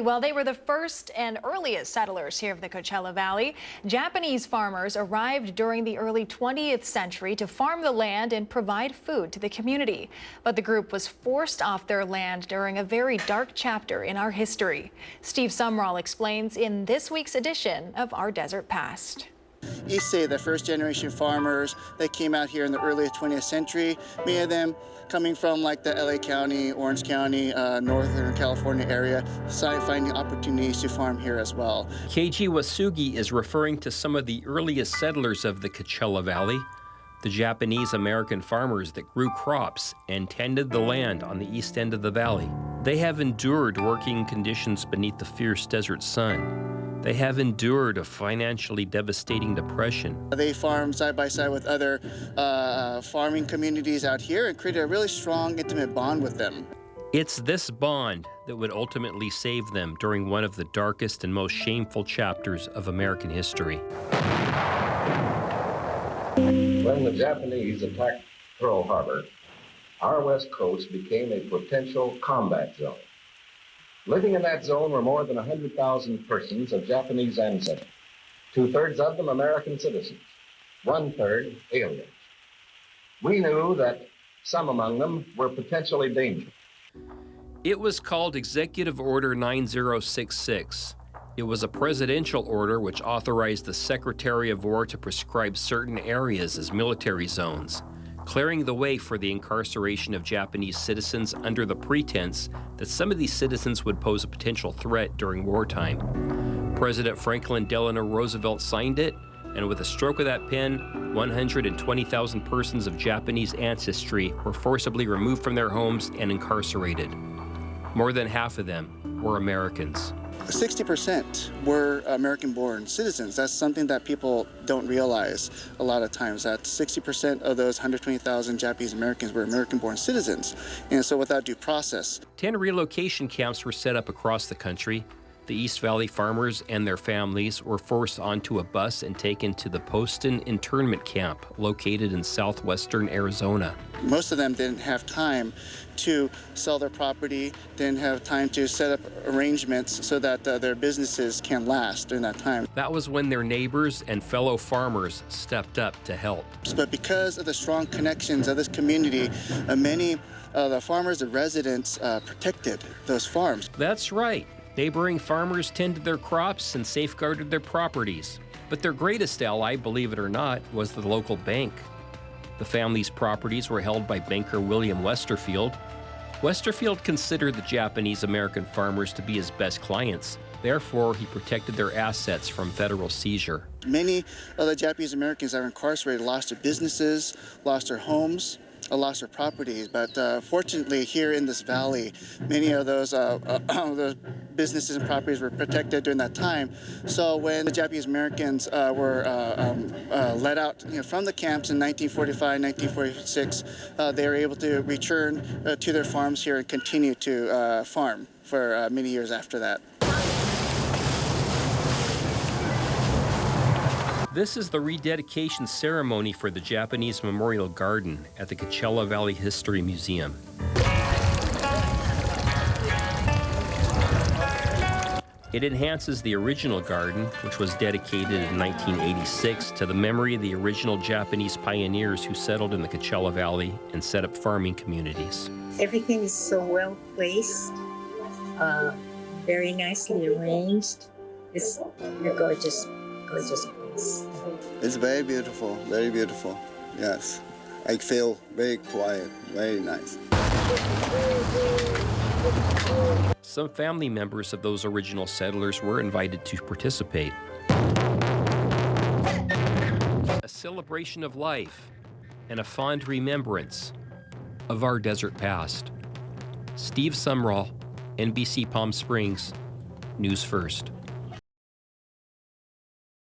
Well, they were the first and earliest settlers here of the Coachella Valley. Japanese farmers arrived during the early 20th century to farm the land and provide food to the community. But the group was forced off their land during a very dark chapter in our history. Steve Sumrall explains in this week's edition of Our Desert Past. You say the first generation farmers that came out here in the early 20th century, many of them coming from like the LA County, Orange County, Northern California area, finding opportunities to farm here as well. Keiji Wasugi is referring to some of the earliest settlers of the Coachella Valley, the Japanese American farmers that grew crops and tended the land on the east end of the valley. They have endured working conditions beneath the fierce desert sun. They have endured a financially devastating depression. They farmed side by side with other farming communities out here and created a really strong, intimate bond with them. It's this bond that would ultimately save them during one of the darkest and most shameful chapters of American history. When the Japanese attacked Pearl Harbor, our west coast became a potential combat zone. Living in that zone were more than 100,000 persons of Japanese ancestry, 2/3 of them American citizens, 1/3 aliens. We knew that some among them were potentially dangerous. It was called Executive Order 9066. It was a presidential order which authorized the Secretary of War to prescribe certain areas as military zones, clearing the way for the incarceration of Japanese citizens under the pretense that some of these citizens would pose a potential threat during wartime. President Franklin Delano Roosevelt signed it, and with a stroke of that pen, 120,000 persons of Japanese ancestry were forcibly removed from their homes and incarcerated. More than half of them were Americans. 60% were American-born citizens. That's something that people don't realize a lot of times, that 60% of those 120,000 Japanese Americans were American-born citizens, and so without due process. 10 relocation camps were set up across the country. The East Valley farmers and their families were forced onto a bus and taken to the Poston internment camp located in southwestern Arizona. Most of them didn't have time to sell their property, didn't have time to set up arrangements so that their businesses can last during that time. That was when their neighbors and fellow farmers stepped up to help. But because of the strong connections of this community, many of the farmers, the residents, protected those farms. That's right. Neighboring farmers tended their crops and safeguarded their properties. But their greatest ally, believe it or not, was the local bank. The family's properties were held by banker William Westerfield. Westerfield considered the Japanese American farmers to be his best clients. Therefore, he protected their assets from federal seizure. Many of the Japanese Americans that were incarcerated lost their businesses, lost their homes, lost their properties, but fortunately here in this valley, many of those businesses and properties were protected during that time. So when the Japanese Americans were let out from the camps in 1945, 1946, they were able to return to their farms here and continue to farm for many years after that. This is the rededication ceremony for the Japanese Memorial Garden at the Coachella Valley History Museum. It enhances the original garden, which was dedicated in 1986 to the memory of the original Japanese pioneers who settled in the Coachella Valley and set up farming communities. Everything is so well placed, very nicely arranged. It's a gorgeous, gorgeous place. It's very beautiful, yes. I feel very quiet, very nice. Some family members of those original settlers were invited to participate. A celebration of life and a fond remembrance of our desert past. Steve Sumrall, NBC Palm Springs, News First.